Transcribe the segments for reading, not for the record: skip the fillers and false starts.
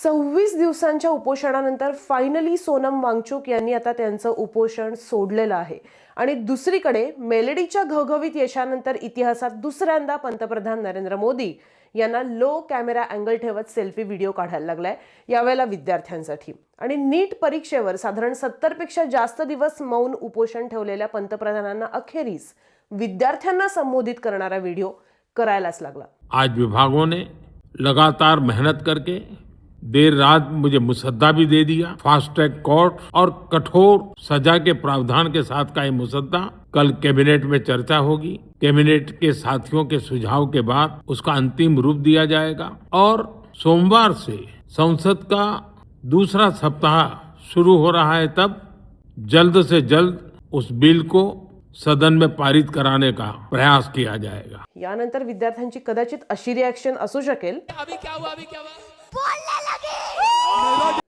26 दिवसांच्या उपोषणानंतर फायनली सोनम वांगचुक यांनी आता त्यांचं उपोषण सोडलेलं आहे आणि दुसरीकडे मेलडीच्या घवघवीत यशानंतर इतिहासात दुसऱ्यांदा पंतप्रधान नरेंद्र मोदी यांना लो कॅमेरा अँगल ठेवत सेल्फी व्हिडिओ काढायला लागलाय, यावेळेला विद्यार्थ्यांसाठी. आणि नीट परीक्षेवर साधारण 70 पेक्षा जास्त दिवस मौन उपोषण ठेवलेल्या पंतप्रधानांना अखेरीस विद्यार्थ्यांना संबोधित करणारा व्हिडिओ करायलाच लागला. आज विभागों ने लगातार मेहनत करके देर रात मुझे मुसद्दा भी दे दिया। फास्ट ट्रैक कोर्ट और कठोर सजा के प्रावधान के साथ का ये मुसद्दा कल कैबिनेट में चर्चा होगी। कैबिनेट के साथियों के सुझाव के बाद उसका अंतिम रूप दिया जाएगा और सोमवार से संसद का दूसरा सप्ताह शुरू हो रहा है, तब जल्द से जल्द उस बिल को सदन में पारित कराने का प्रयास किया जाएगा। यानंतर विद्यार्थ्यांची कदाचित अशी रिएक्शन असू शकेल, अभी क्या हुआ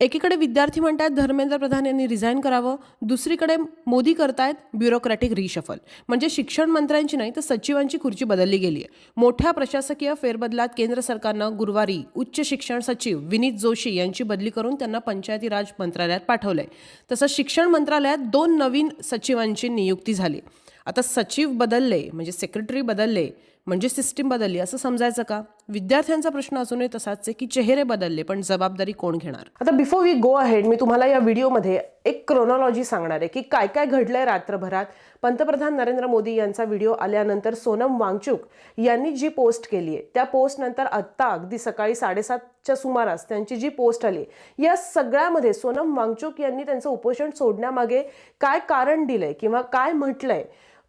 एकीकडे विद्यार्थी म्हणतात धर्मेंद्र प्रधान यांनी रिझाईन करावं, दुसरीकडे मोदी करतायत ब्युरोक्रॅटिक रिशफल. म्हणजे शिक्षण मंत्र्यांची नाही तर सचिवांची खुर्ची बदलली गेली आहे. मोठ्या प्रशासकीय फेरबदलात केंद्र सरकारनं गुरुवारी उच्च शिक्षण सचिव विनीत जोशी यांची बदली करून त्यांना पंचायती राज मंत्रालयात पाठवलंय. तसंच शिक्षण मंत्रालयात 2 नवीन सचिवांची नियुक्ती झाली. आता सचिव बदलले म्हणजे सेक्रेटरी बदलले म्हणजे सिस्टीम बदलली असं समजायचं का? विद्यार्थ्यांचा प्रश्न अजूनही तसाच आहे की चेहरे बदलले पण जबाबदारी कोण घेणार? आता बिफोर वी गो अहेड मी तुम्हाला या व्हिडिओमध्ये एक क्रोनॉलॉजी सांगणार आहे की काय काय घडलंय रात्रभरात. पंतप्रधान नरेंद्र मोदी यांचा व्हिडिओ आल्यानंतर सोनम वांगचुक यांनी जी पोस्ट केली आहे त्या पोस्ट नंतर आत्ता अगदी सकाळी 7:30च्या सुमारास त्यांची जी पोस्ट आली, या सगळ्यामध्ये सोनम वांगचुक यांनी त्यांचं उपोषण सोडण्यामागे काय कारण दिलंय किंवा काय म्हटलंय,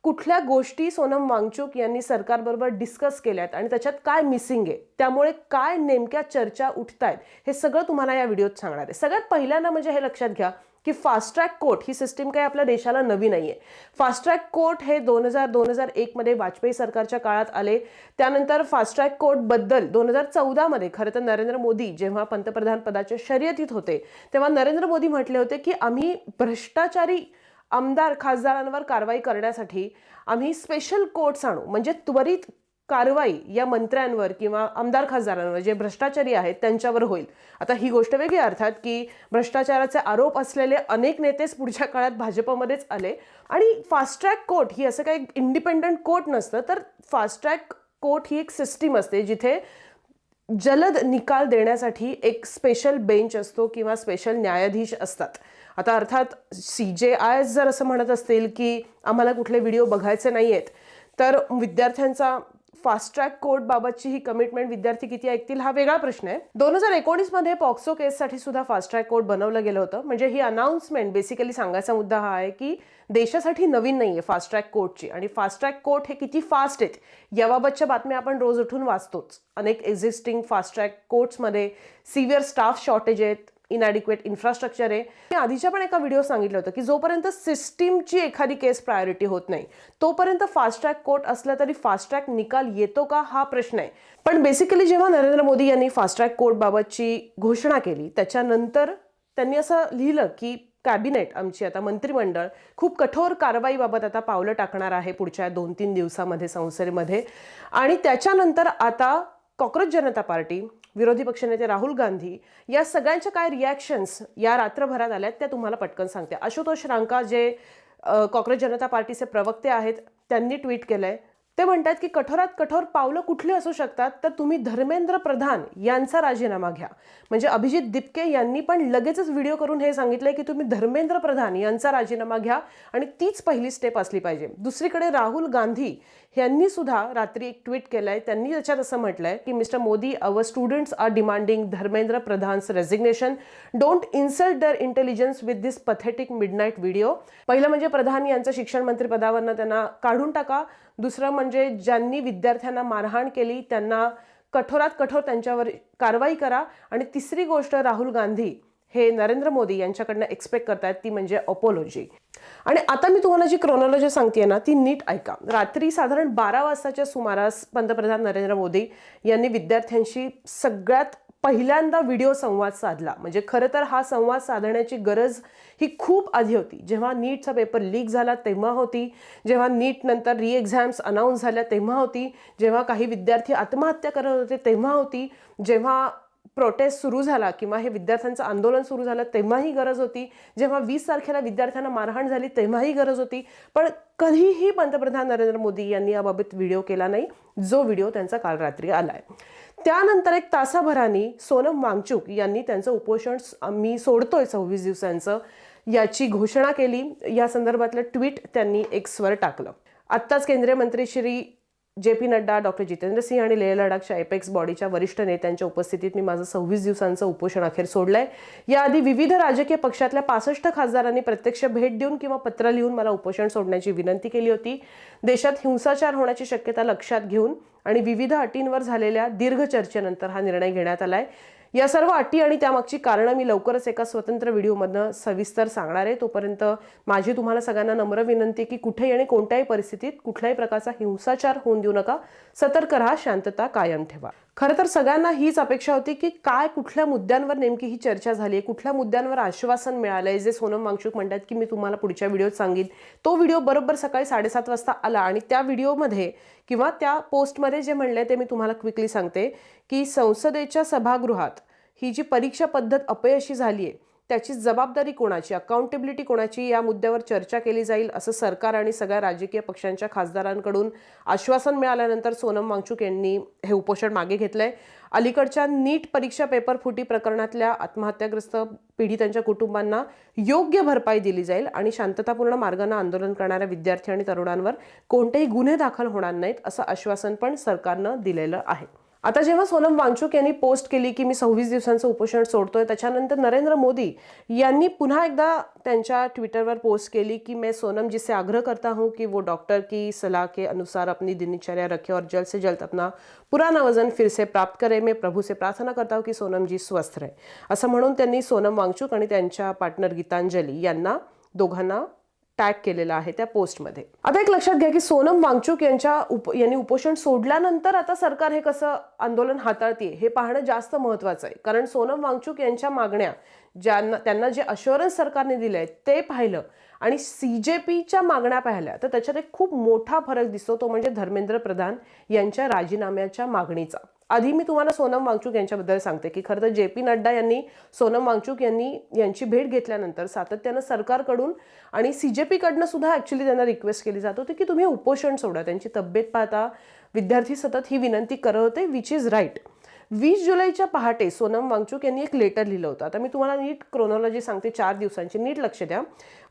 कुठल्या गोष्टी सोनम वांगचुक यांनी सरकारबरोबर डिस्कस केल्यात आणि त्याच्यात काय मिसिंग आहे, त्यामुळे काय नेमक्या चर्चा उठतायत, हे सगळं तुम्हाला या व्हिडिओत सांगणार आहे. सगळ्यात पहिल्यांदा म्हणजे हे लक्षात घ्या की फास्ट ट्रॅक कोर्ट ही सिस्टीम काही आपल्या देशाला नवी नाहीये. फास्ट ट्रॅक कोर्ट हे 2000-2001 मध्ये वाजपेयी सरकारच्या काळात आले. त्यानंतर फास्ट ट्रॅक कोर्ट बद्दल 2014 मध्ये खरं तर नरेंद्र मोदी जेव्हा पंतप्रधान पदाच्या शर्यतीत होते तेव्हा नरेंद्र मोदी म्हटले होते की आम्ही भ्रष्टाचारी आमदार खासदारांवर कारवाई करण्यासाठी आम्ही स्पेशल कोर्ट्स आणू, म्हणजे त्वरित कारवाई या मंत्र्यांवर किंवा आमदार खासदारांवर जे भ्रष्टाचारी आहेत त्यांच्यावर होईल. आता ही गोष्ट वेगळी, अर्थात की भ्रष्टाचाराचे आरोप असलेले अनेक नेतेच पुढच्या काळात भाजपमध्येच आले. आणि फास्ट ट्रॅक कोर्ट ही असं काही इंडिपेंडंट कोर्ट नसतं, तर फास्ट ट्रॅक कोर्ट ही एक सिस्टीम असते जिथे जलद निकाल देण्यासाठी एक स्पेशल बेंच असतो किंवा स्पेशल न्यायाधीश असतात. आता अर्थात CJI जर असं म्हणत असतील की आम्हाला कुठले व्हिडिओ बघायचे नाही आहेत, तर विद्यार्थ्यांचा फास्ट ट्रॅक कोर्ट बाबतची ही कमिटमेंट विद्यार्थी किती ऐकतील हा वेगळा प्रश्न आहे. 2019 मध्ये पॉक्सो केससाठी सुद्धा फास्ट ट्रॅक कोर्ट बनवलं गेलं होतं. म्हणजे ही अनाउन्समेंट बेसिकली सांगायचा मुद्दा हा आहे की देशासाठी नवीन नाहीये फास्ट ट्रॅक कोर्टची, आणि फास्ट ट्रॅक कोर्ट हे किती फास्ट आहेत याबाबतच्या बातम्या आपण रोज उठून वाचतोच. अनेक एक्झिस्टिंग फास्ट ट्रॅक कोर्ट्समध्ये सिव्हिअर स्टाफ शॉर्टेज आहेत, इनॅडिक्वेट इन्फ्रास्ट्रक्चर आहे. मी आधीच्या पण एका व्हिडिओ सांगितलं होतं की जोपर्यंत सिस्टीमची एखादी केस प्रायोरिटी होत नाही तोपर्यंत फास्ट ट्रॅक कोर्ट असला तरी फास्ट ट्रॅक निकाल येतो का हा प्रश्न आहे. पण बेसिकली जेव्हा नरेंद्र मोदी यांनी फास्ट ट्रॅक कोर्ट बाबतची घोषणा केली त्याच्यानंतर त्यांनी असं लिहिलं की कॅबिनेट, आमची आता मंत्रिमंडळ खूप कठोर कारवाईबाबत आता पावलं टाकणार आहे पुढच्या 2-3 दिवसामध्ये संसदेमध्ये. आणि त्याच्यानंतर आता कॉक्रोच जनता पार्टी, विरोधी पक्षनेते राहुल गांधी या सगळ्यांच्या काय रिॲक्शन्स या रात्रभरात आल्यात त्या तुम्हाला पटकन सांगते. आशुतोष रांका जे कॉक्रोच जनता पार्टीचे प्रवक्ते आहेत त्यांनी ट्विट केलंय. ते म्हणतात की कठोरात कठोर पावलं कुठली असू शकतात, तर तुम्ही धर्मेंद्र प्रधान यांचा राजीनामा घ्या. म्हणजे अभिजित दिपके यांनी पण लगेचच व्हिडिओ करून हे सांगितलंय की तुम्ही धर्मेंद्र प्रधान यांचा राजीनामा घ्या आणि तीच पहिली स्टेप असली पाहिजे. दुसरीकडे राहुल गांधी यांनी सुद्धा रात्री एक ट्विट केलंय. त्यांनी त्याच्यात असं म्हटलंय की mister Modi, our students are demanding Dharmendra Pradhan's resignation. Don't insult their intelligence with this pathetic midnight video. पहिलं म्हणजे प्रधान यांचं शिक्षण मंत्री पदावरनं त्यांना काढून टाका. दुसरं म्हणजे ज्यांनी विद्यार्थ्यांना मारहाण केली त्यांना कठोरात कठोर त्यांच्यावर कारवाई करा. आणि तिसरी गोष्ट राहुल गांधी हे नरेंद्र मोदी यांच्याकडनं एक्सपेक्ट करतायत ती म्हणजे अपॉलॉजी. आणि आता मी तुम्हाला जी क्रोनॉलॉजी सांगतेय ना ती नीट ऐका. रात्री साधारण 12 वाजताच्या सुमारास पंतप्रधान नरेंद्र मोदी यांनी विद्यार्थ्यांशी सगळ्यात पहिल्यांदा व्हिडिओ संवाद साधला. म्हणजे खरं तर हा संवाद साधण्याची गरज ही खूप आधी होती. जेव्हा नीटचा पेपर लीक झाला तेव्हा होती, जेव्हा नीट नंतर री एक्झाम्स अनाऊन्स झाल्या तेव्हा होती, जेव्हा काही विद्यार्थी आत्महत्या करत होते तेव्हा होती, जेव्हा प्रोटेस्ट सुरू झाला किंवा हे विद्यार्थ्यांचं आंदोलन सुरू झालं तेव्हाही गरज होती, जेव्हा 20 तारखेला विद्यार्थ्यांना मारहाण झाली तेव्हाही गरज होती, पण कधीही पंतप्रधान नरेंद्र मोदी यांनी याबाबत व्हिडिओ केला नाही, जो व्हिडिओ त्यांचा काल रात्री आलाय. त्यानंतर एक तासाभराने सोनम वांगचुक यांनी त्यांचं उपोषण मी सोडतोय 26 दिवसांचं याची घोषणा केली. या संदर्भातलं ट्विट त्यांनी एक्सवर टाकलं. आत्ताच केंद्रीय मंत्री श्री JP नड्डा, डॉक्टर जितेंद्र सिंह आणि लेह लडाखच्या एपेक्स बॉडीच्या वरिष्ठ नेत्यांच्या उपस्थितीत मी माझं 26 दिवसांचं उपोषण अखेर सोडलंय. याआधी विविध राजकीय पक्षातल्या 65 खासदारांनी प्रत्यक्ष भेट देऊन किंवा पत्र लिहून मला उपोषण सोडण्याची विनंती केली होती. देशात हिंसाचार होण्याची शक्यता लक्षात घेऊन आणि विविध अटींवर झालेल्या दीर्घ चर्चेनंतर हा निर्णय घेण्यात आलाय. या सर्व अटी आणि त्यामागची कारणं मी लवकरच एका स्वतंत्र व्हिडिओमधनं सविस्तर सांगणार आहे. तोपर्यंत माझी तुम्हाला सगळ्यांना नम्र विनंती की कुठेही आणि कोणत्याही परिस्थितीत कुठल्याही प्रकारचा हिंसाचार होऊन देऊ नका. सतर्क राहा, शांतता कायम ठेवा. खरं तर सगळ्यांना हीच अपेक्षा होती की काय कुठल्या मुद्द्यांवर नेमकी ही चर्चा झाली आहे, कुठल्या मुद्द्यांवर आश्वासन मिळालंय, जे सोनम वांगचुक म्हणतात की मी तुम्हाला पुढच्या व्हिडिओत सांगेन. तो व्हिडिओ बरोबर सकाळी 7:30 वाजता आला आणि त्या व्हिडिओमध्ये किंवा त्या पोस्टमध्ये जे म्हणले ते मी तुम्हाला क्विकली सांगते की संसदेच्या सभागृहात ही जी परीक्षा पद्धत अपयशी झाली आहे त्याची जबाबदारी कोणाची, अकाउंटेबिलिटी कोणाची, या मुद्द्यावर चर्चा केली जाईल असं सरकार आणि सगळ्या राजकीय पक्षांच्या खासदारांकडून आश्वासन मिळाल्यानंतर सोनम वांगचुक यांनी हे उपोषण मागे घेतलंय. अलीकडच्या नीट परीक्षा पेपर फुटी प्रकरणातल्या आत्महत्याग्रस्त पीडितांच्या कुटुंबांना योग्य भरपाई दिली जाईल आणि शांततापूर्ण मार्गाने आंदोलन करणाऱ्या विद्यार्थी आणि तरुणांवर कोणतेही गुन्हे दाखल होणार नाहीत असं आश्वासन पण सरकारनं दिलेलं आहे. आता जेव्हा सोनम वांगचुक यांनी पोस्ट केली की मी 26 दिवसांचं उपोषण सोडतोय, त्याच्यानंतर नरेंद्र मोदी यांनी पुन्हा एकदा त्यांच्या ट्विटरवर पोस्ट केली की मैं सोनम जी से आग्रह करता हूं कि वो डॉक्टर की सलाह के अनुसार अपनी दिनचर्या रखे और जल्द से जल्द अपना पुराना वजन फिर से प्राप्त करे. मैं प्रभू से प्रार्थना करता हूं की सोनम जी स्वस्थ रहे. असं म्हणून त्यांनी सोनम वांगचुक आणि त्यांच्या पार्टनर गीतांजली यांना दोघांना टॅग केलेला आहे त्या पोस्टमध्ये. आता एक लक्षात घ्या की सोनम वांगचुक यांनी उपोषण सोडल्यानंतर आता सरकार हे कसं आंदोलन हाताळते हे पाहणं जास्त महत्त्वाचं आहे. कारण सोनम वांगचुक यांच्या मागण्या त्यांना जे अश्युरन्स सरकारने दिले ते पाहिलं आणि CJPच्या मागण्या पाहिल्या तर त्याच्यात एक खूप मोठा फरक दिसतो, तो म्हणजे धर्मेंद्र प्रधान यांच्या राजीनाम्याच्या मागणीचा. आधी मी तुम्हाला सोनम वांगचुक यांच्याबद्दल सांगते की खरं तर JP नड्डा यांनी सोनम वांगचुक यांची भेट घेतल्यानंतर सातत्यानं सरकारकडून आणि CJP कडनं सुद्धा ॲक्च्युली त्यांना रिक्वेस्ट केली जात होती की तुम्ही उपोषण सोडा. त्यांची तब्येत पाहता विद्यार्थी सतत ही विनंती करत होते, विच इज राईट. 20 जुलैच्या पहाटे सोनम वांगचुक यांनी एक लेटर लिहिलं होतं. आता मी तुम्हाला नीट क्रोनॉलॉजी सांगते 4 दिवसांची, नीट लक्ष द्या.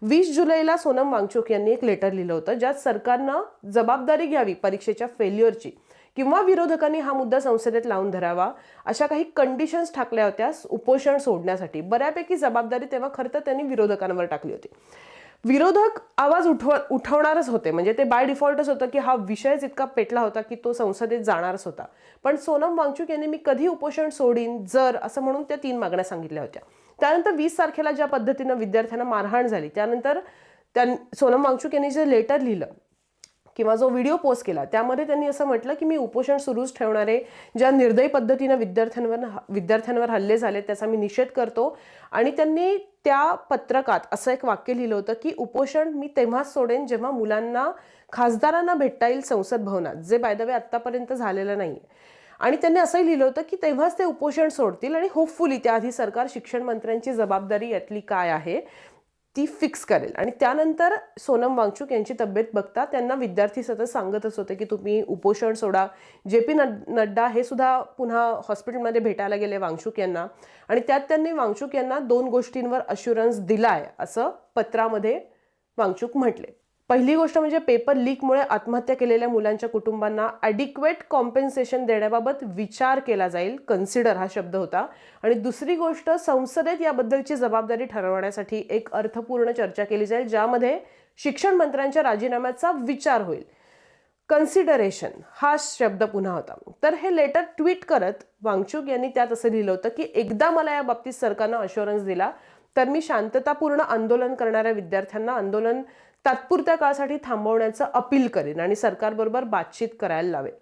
20 जुलैला सोनम वांगचुक यांनी एक लेटर लिहिलं होतं ज्यात सरकारनं जबाबदारी घ्यावी परीक्षेच्या फेल्युअरची किंवा विरोधकांनी हा मुद्दा संसदेत लावून धरावा अशा काही कंडिशन्स टाकल्या होत्या उपोषण सोडण्यासाठी. बऱ्यापैकी जबाबदारी तेव्हा खरं तर त्यांनी विरोधकांवर टाकली होती. विरोधक आवाज उठवणारच होते, म्हणजे ते बाय डिफॉल्टच होतं की हा विषयच इतका पेटला होता की तो संसदेत जाणारच होता. पण सोनम वांगचुक यांनी मी कधी उपोषण सोडीन जर असं म्हणून त्या 3 मागण्या सांगितल्या होत्या. त्यानंतर 20 तारखेला ज्या पद्धतीनं विद्यार्थ्यांना मारहाण झाली त्यानंतर सोनम वांगचुक यांनी जे लेटर लिहिलं किंवा जो व्हिडिओ पोस्ट केला त्यामध्ये त्यांनी असं म्हटलं की मी उपोषण सुरूच ठेवणार आहे. ज्या निर्दयी पद्धतीनं विद्यार्थ्यांवर हल्ले झाले त्याचा मी निषेध करतो. आणि त्यांनी त्या पत्रकात असं एक वाक्य लिहिलं होतं की उपोषण मी तेव्हाच सोडेन जेव्हा मुलांना खासदारांना भेटता येईल संसद भवनात, जे बाय द वे आत्तापर्यंत झालेलं नाही. आणि त्यांनी असंही लिहिलं होतं की तेव्हाच ते उपोषण सोडतील आणि होपफुली त्याआधी सरकार शिक्षण मंत्र्यांची जबाबदारी यातली काय आहे ती फिक्स करेल. आणि त्यानंतर सोनम वांगचुक यांची तब्येत बघता त्यांना विद्यार्थी सतत सांगतच होते की तुम्ही उपोषण सोडा. JP नड्डा हे सुद्धा पुन्हा हॉस्पिटलमध्ये भेटायला गेले वांगचुक यांना आणि त्यात त्यांनी वांगचुक यांना 2 गोष्टींवर अश्युरन्स दिलाय असं पत्रामध्ये वांगचुक म्हटले. पहिली गोष्ट म्हणजे पेपर लीकमुळे आत्महत्या केलेल्या मुलांच्या कुटुंबांना ॲडिक्वेट कॉम्पेन्सेशन देण्याबाबत विचार केला जाईल, कन्सिडर हा शब्द होता. आणि दुसरी गोष्ट संसदेत याबद्दलची जबाबदारी ठरवण्यासाठी एक अर्थपूर्ण चर्चा केली जाईल ज्यामध्ये शिक्षण मंत्र्यांच्या राजीनाम्याचा विचार होईल. कन्सिडरेशन हा शब्द पुन्हा होता. तर हे लेटर ट्विट करत वांगचुक यांनी त्यात असं लिहिलं होतं की एकदा मला या बाबतीत सरकारनं अश्युरन्स दिला तर मी शांततापूर्ण आंदोलन करणाऱ्या विद्यार्थ्यांना आंदोलन तात्पुरत्या काळासाठी थांबवण्याचं अपील करेन आणि सरकारबरोबर बातचीत करायला लावेल.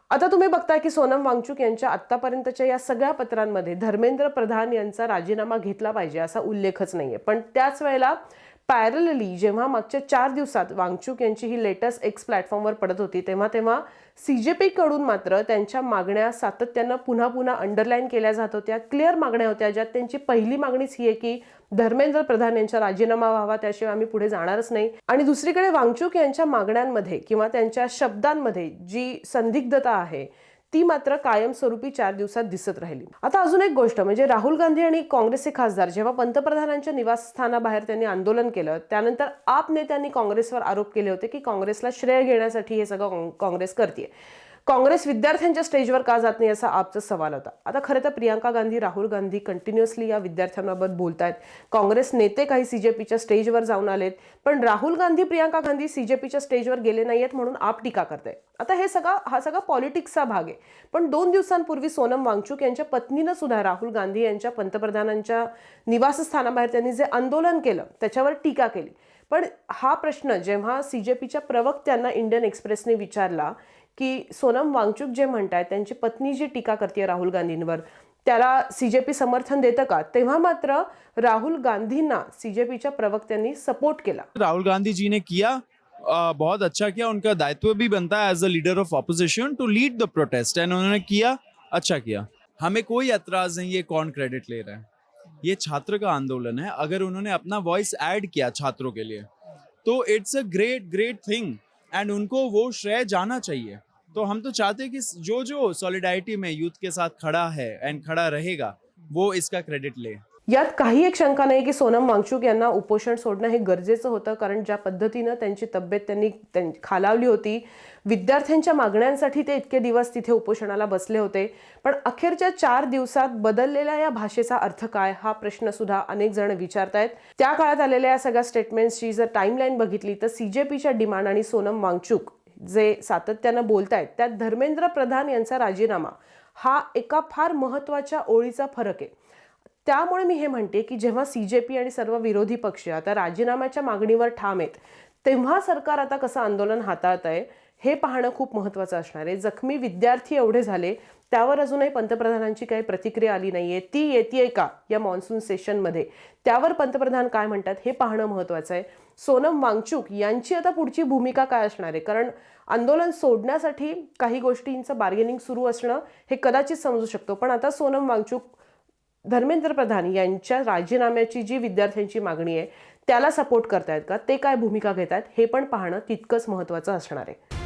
आता तुम्ही बघताय की सोनम वांगचुक यांच्या आत्तापर्यंतच्या या सगळ्या पत्रांमध्ये धर्मेंद्र प्रधान यांचा राजीनामा घेतला पाहिजे असा उल्लेखच नाहीये. पण त्याच वेळेला पॅरलली जेव्हा मागच्या 4 दिवसात वांगचुक यांची ही लेटेस्ट एक्स प्लॅटफॉर्मवर पडत होती तेव्हा CJP कडून मात्र त्यांच्या मागण्या सातत्यानं पुन्हा पुन्हा अंडरलाईन केल्या जात होत्या. क्लिअर मागण्या होत्या, ज्यात त्यांची पहिली मागणीच ही आहे की धर्मेंद्र प्रधान यांचा राजीनामा व्हावा, त्याशिवाय आम्ही पुढे जाणारच नाही. आणि दुसरीकडे वांगचुक यांच्या मागण्यांमध्ये किंवा त्यांच्या शब्दांमध्ये जी संदिग्धता आहे ती मात्र कायमस्वरूपी 4 दिवसात दिसत राहिली. आता अजून एक गोष्ट म्हणजे राहुल गांधी आणि काँग्रेसचे खासदार जेव्हा पंतप्रधानांच्या निवासस्थानाबाहेर त्यांनी आंदोलन केलं त्यानंतर आप नेत्यांनी काँग्रेसवर आरोप केले होते की काँग्रेसला श्रेय घेण्यासाठी हे सगळं काँग्रेस करते. काँग्रेस विद्यार्थ्यांच्या स्टेजवर का जात नाही असा आपचा सवाल होता. आता खरं तर प्रियांका गांधी, राहुल गांधी कंटिन्युअसली या विद्यार्थ्यांबाबत बोलतायत. काँग्रेस नेते काही CJPच्या स्टेजवर जाऊन आलेत, पण राहुल गांधी, प्रियांका गांधी CJPच्या स्टेजवर गेले नाहीयेत म्हणून आप टीका करताय. आता हा सगळा पॉलिटिक्सचा भाग आहे. पण 2 दिवसांपूर्वी सोनम वांगचुक यांच्या पत्नीनं सुद्धा राहुल गांधी यांच्या पंतप्रधानांच्या निवासस्थानाबाहेर त्यांनी जे आंदोलन केलं त्याच्यावर टीका केली. पण हा प्रश्न जेव्हा CJPच्या प्रवक्त्यांना इंडियन एक्सप्रेसने विचारला की सोनम वांगचुक जे म्हणतायत त्यांची पत्नी जी टीका करते राहुल गांधींवर त्याला CJP समर्थन देतं का, तेव्हा मात्र राहुल गांधींना CJPच्या प्रवक्त्यांनी सपोर्ट केला. राहुल गांधी जी ने किया बहुत अच्छा किया. उनका दायित्व भी बनता है as a leader of opposition to lead the protest and उन्होंने किया, अच्छा किया. हमें कोई एतराज नहीं ये कौन क्रेडिट ले रहा है. ये छात्र का आंदोलन है. अगर उन्होंने अपना वॉइस ऐड किया छात्रों के लिए तो it's a great thing end उनको वो श्रेय जाना चाहिए. तो हम तो चाहते हैं कि जो सॉलिडारिटी में यूथ के साथ खड़ा है एंड खड़ा रहेगा वो इसका क्रेडिट ले. यात काही एक शंका नाही की सोनम वांगचुक यांना उपोषण सोडणं हे गरजेचं होतं, कारण ज्या पद्धतीनं त्यांची तब्येत त्यांनी खालावली होती, विद्यार्थ्यांच्या मागण्यांसाठी ते इतके दिवस तिथे उपोषणाला बसले होते. पण अखेरच्या 4 दिवसात बदललेल्या या भाषेचा अर्थ काय हा प्रश्न सुद्धा अनेक जण विचारतायत. त्या काळात आलेल्या या सगळ्या स्टेटमेंट्सची जर टाइमलाईन बघितली तर CJPच्या डिमांड आणि सोनम वांगचुक जे सातत्यानं बोलतायत त्यात धर्मेंद्र प्रधान यांचा राजीनामा हा एका फार महत्त्वाच्या ओळीचा फरक आहे. त्यामुळे मी हे म्हणते की जेव्हा CJP आणि सर्व विरोधी पक्ष आता राजीनाम्याच्या मागणीवर ठाम आहेत तेव्हा सरकार आता कसं आंदोलन हाताळत आहे हे पाहणं खूप महत्त्वाचं असणार आहे. जखमी विद्यार्थी एवढे झाले त्यावर अजूनही पंतप्रधानांची काही प्रतिक्रिया आली नाहीये. ती येतेय का या मॉन्सून सेशनमध्ये, त्यावर पंतप्रधान काय म्हणतात हे पाहणं महत्त्वाचं आहे. सोनम वांगचुक यांची आता पुढची भूमिका काय असणार आहे, कारण आंदोलन सोडण्यासाठी काही गोष्टींचं बार्गेनिंग सुरू असणं हे कदाचित समजू शकतो. पण आता सोनम वांगचुक धर्मेंद्र प्रधान यांच्या राजीनाम्याची जी विद्यार्थ्यांची मागणी आहे त्याला सपोर्ट करतायत का, ते काय भूमिका घेतात हे पण पाहणं तितकंच महत्त्वाचं असणार आहे.